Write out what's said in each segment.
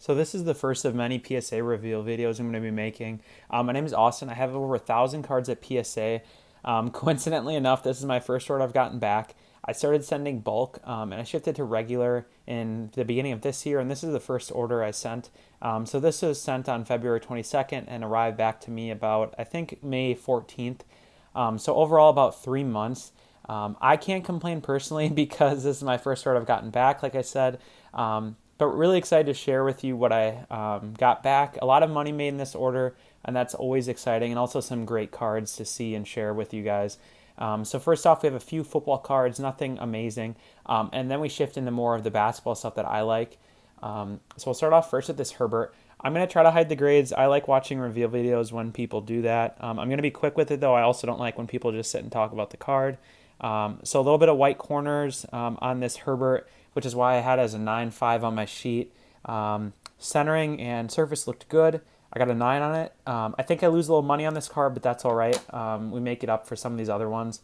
So this is the first of many PSA reveal videos I'm going to be making. My name is Austin. I have over 1,000 cards at PSA. Coincidentally enough, this is my first order I've gotten back. I started sending bulk, and I shifted to regular in the beginning of this year, and this is the first order I sent. So this was sent on February 22nd and arrived back to me about, I think, May 14th. So overall, about 3 months. I can't complain personally because this is my first order I've gotten back, like I said. But really excited to share with you what I got back. A lot of money made in this order, and that's always exciting, and also some great cards to see and share with you guys. So first off, we have a few football cards, nothing amazing, and then we shift into more of the basketball stuff that I like. So we'll start off first with this Herbert. I'm going to try to hide the grades. I like watching reveal videos when people do that. I'm going to be quick with it, though. I also don't like when people just sit and talk about the card. So a little bit of white corners on this Herbert, which is why I had it as a 9.5 on my sheet. Centering and surface looked good. I got a 9 on it. I think I lose a little money on this card, but that's all right. We make it up for some of these other ones.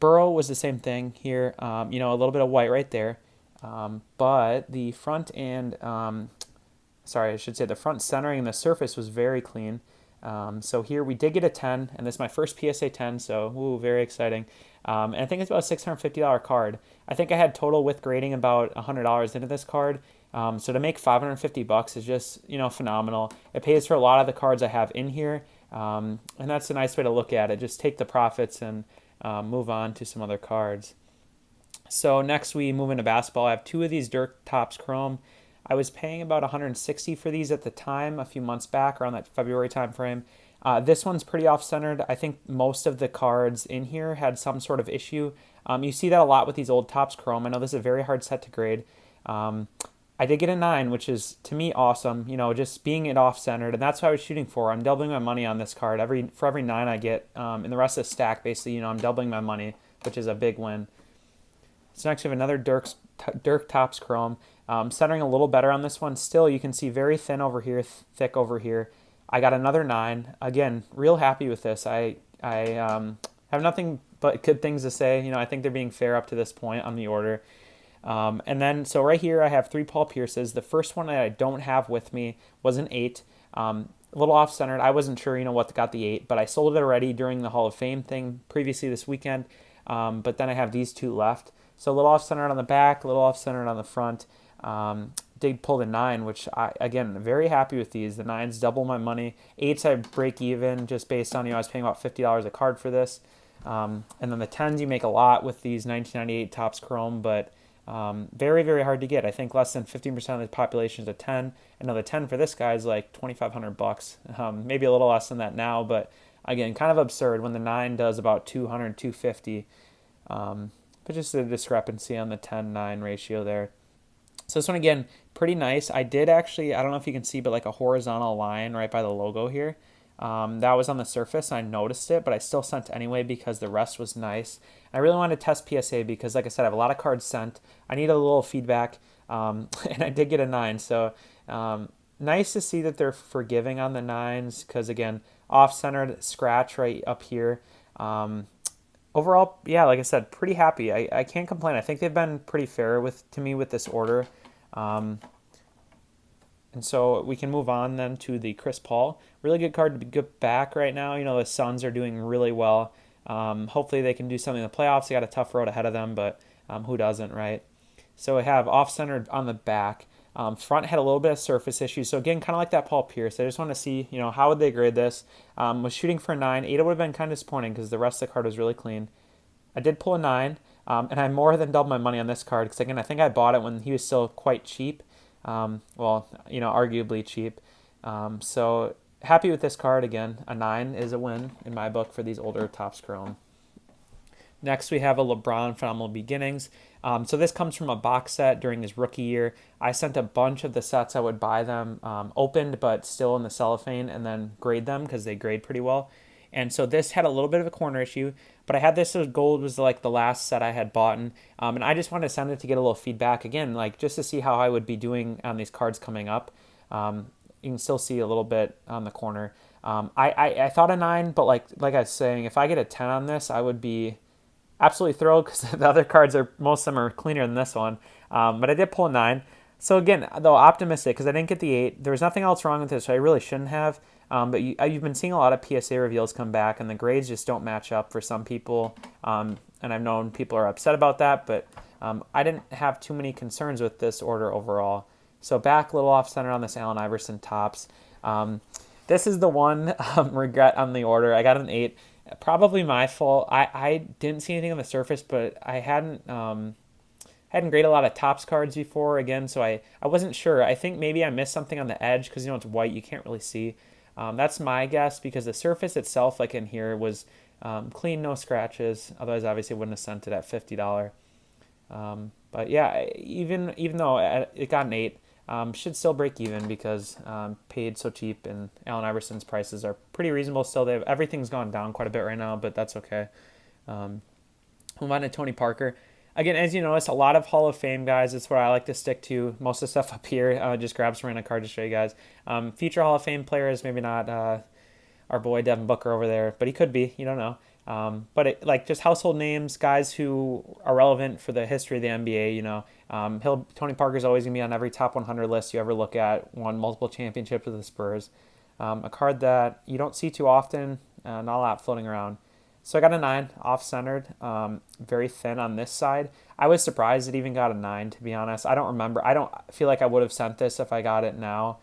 Burrow was the same thing here. A little bit of white right there. But the front and, the front centering and the surface was very clean. So here we did get a 10, and this is my first PSA 10, so very exciting. And I think it's about a $650 card. I think I had total with grading about $100 into this card. So to make $550 is just, phenomenal. It pays for a lot of the cards I have in here, and that's a nice way to look at it. Just take the profits and move on to some other cards. So next we move into basketball. I have two of these Dirk Topps Chrome. I was paying about $160 for these at the time, a few months back, around that February time frame. This one's pretty off-centered. I think most of the cards in here had some sort of issue. You see that a lot with these old Topps Chrome. I know this is a very hard set to grade. I did get a 9, which is, to me, awesome. Just being it off-centered, and that's what I was shooting for. I'm doubling my money on this card. For every 9 I get, in the rest of the stack, basically, I'm doubling my money, which is a big win. So next we have another Dirk Topps Chrome. Centering a little better on this one. Still, you can see very thin over here, thick over here. I got another 9. Again, real happy with this. I have nothing but good things to say. I think they're being fair up to this point on the order. And then, so right here I have 3 Paul Pierces. The first one that I don't have with me was an 8. A little off-centered. I wasn't sure, what got the 8, but I sold it already during the Hall of Fame thing previously this weekend. But then I have these 2 left. So a little off-centered on the back, a little off-centered on the front. Did pull the 9, which again, very happy with these. The 9s double my money. 8s I break even just based on, I was paying about $50 a card for this. And then the 10s you make a lot with these 1998 Topps Chrome, but very, very hard to get. I think less than 15% of the population is a 10. And the 10 for this guy is like $2,500. Maybe a little less than that now, but again, kind of absurd when the 9 does about 200, 250. But just a discrepancy on the 10-9 ratio there. So this one, again, pretty nice. I did actually, I don't know if you can see, but like a horizontal line right by the logo here. That was on the surface. I noticed it, but I still sent anyway because the rest was nice. I really wanted to test PSA because, like I said, I have a lot of cards sent. I need a little feedback, and I did get a 9. So nice to see that they're forgiving on the 9s because, again, off-centered scratch right up here. Overall, yeah, like I said, pretty happy. I can't complain. I think they've been pretty fair to me with this order. And so we can move on then to the Chris Paul. Really good card to get back right now. The Suns are doing really well. Hopefully they can do something in the playoffs. They got a tough road ahead of them, but who doesn't, right? So we have off-centered on the back. Front had a little bit of surface issues. So again, kind of like that Paul Pierce. I just want to see, how would they grade this? Was shooting for a 9. 8 would have been kind of disappointing because the rest of the card was really clean. I did pull a 9, and I more than doubled my money on this card because, again, I think I bought it when he was still quite cheap. Arguably cheap. So happy with this card. Again, a 9 is a win in my book for these older Topps Chrome. Next, we have a LeBron Phenomenal Beginnings. So this comes from a box set during his rookie year. I sent a bunch of the sets. I would buy them opened, but still in the cellophane, and then grade them because they grade pretty well. And so this had a little bit of a corner issue, but I had this as gold was like the last set I had bought. And I just wanted to send it to get a little feedback again, like just to see how I would be doing on these cards coming up. You can still see a little bit on the corner. I thought a 9, but like I was saying, if I get a 10 on this, I would be absolutely thrilled because the other cards most of them are cleaner than this one. But I did pull a 9. So again, though optimistic because I didn't get the 8. There was nothing else wrong with this, so I really shouldn't have. But you've been seeing a lot of PSA reveals come back, and the grades just don't match up for some people. And I've known people are upset about that, but I didn't have too many concerns with this order overall. So back a little off center on this Allen Iverson Topps. This is the one regret on the order. I got an 8. Probably my fault. I didn't see anything on the surface, but I hadn't graded a lot of Topps cards before again, so I wasn't sure. I think maybe I missed something on the edge because it's white, you can't really see. That's my guess because the surface itself, like in here, was clean, no scratches. Otherwise, obviously, I wouldn't have sent it at $50. But yeah, even though it got an 8, should still break even because paid so cheap, and Allen Iverson's prices are pretty reasonable still. Everything's gone down quite a bit right now, but that's okay. Move on to Tony Parker. Again, as you notice, a lot of Hall of Fame guys. That's what I like to stick to. Most of the stuff up here, just grab some random card to show you guys. Future Hall of Fame players, maybe not our boy Devin Booker over there, but he could be. You don't know. But just household names, guys who are relevant for the history of the NBA. Tony Parker's always gonna be on every top 100 list you ever look at. Won multiple championships with the Spurs. A card that you don't see too often. Not a lot floating around. So I got a 9, off-centered, very thin on this side. I was surprised it even got a 9, to be honest. I don't remember. I don't feel like I would have sent this if I got it now,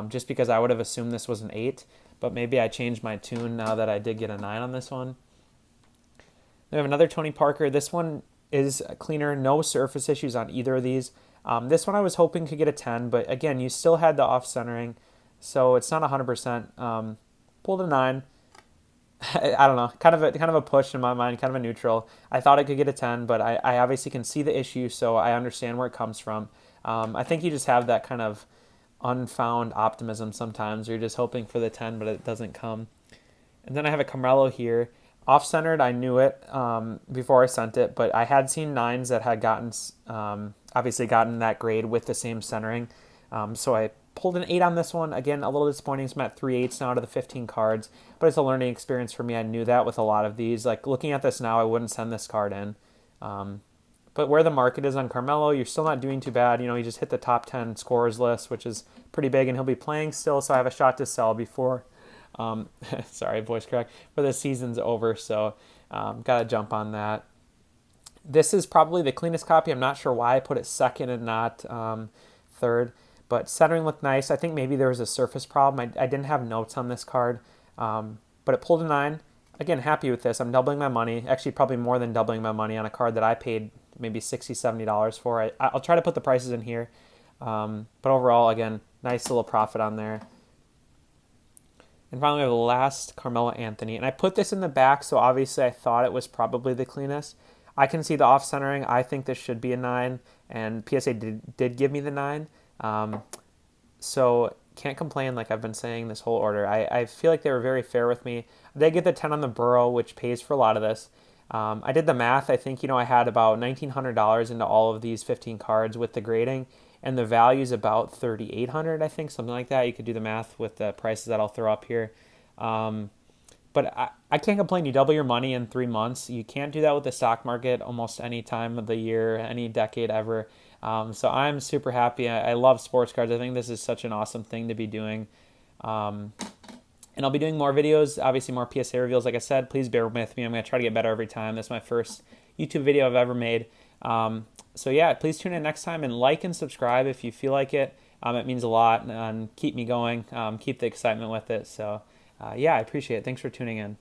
just because I would have assumed this was an 8. But maybe I changed my tune now that I did get a 9 on this one. We have another Tony Parker. This one is cleaner. No surface issues on either of these. This one I was hoping could get a 10, but again, you still had the off-centering, so it's not 100%. Pulled a 9. I don't know, kind of a push in my mind, kind of a neutral. I thought I could get a 10, but I obviously can see the issue, so I understand where it comes from. I think you just have that kind of unfound optimism sometimes. You're just hoping for the 10, but it doesn't come. And then I have a Carmelo here. Off-centered, I knew it before I sent it, but I had seen 9s that had obviously gotten that grade with the same centering. So I pulled an 8 on this one. Again, a little disappointing. So I'm at 3/8 now out of the 15 cards, but it's a learning experience for me. I knew that with a lot of these. Like looking at this now, I wouldn't send this card in. But where the market is on Carmelo, you're still not doing too bad. He just hit the top 10 scorers list, which is pretty big, and he'll be playing still, so I have a shot to sell before, sorry, voice crack, before the season's over, so got to jump on that. This is probably the cleanest copy. I'm not sure why I put it second and not third. But centering looked nice. I think maybe there was a surface problem. I didn't have notes on this card, but it pulled a 9. Again, happy with this. I'm doubling my money. Actually, probably more than doubling my money on a card that I paid maybe $60, $70 for. I'll try to put the prices in here. But overall, again, nice little profit on there. And finally, we have the last Carmelo Anthony. And I put this in the back, so obviously I thought it was probably the cleanest. I can see the off-centering. I think this should be a 9, and PSA did give me the 9. So can't complain like I've been saying this whole order. I feel like they were very fair with me. They get the 10 on the Burrow, which pays for a lot of this. I did the math. I think, I had about $1,900 into all of these 15 cards with the grading, and the value is about $3,800, I think, something like that. You could do the math with the prices that I'll throw up here. But I can't complain. You double your money in 3 months. You can't do that with the stock market almost any time of the year, any decade ever. So I'm super happy. I love sports cards. I think this is such an awesome thing to be doing. And I'll be doing more videos, obviously more PSA reveals. Like I said, please bear with me. I'm going to try to get better every time. This is my first YouTube video I've ever made. So yeah, please tune in next time and like and subscribe if you feel like it. It means a lot and keep me going, keep the excitement with it. So yeah, I appreciate it. Thanks for tuning in.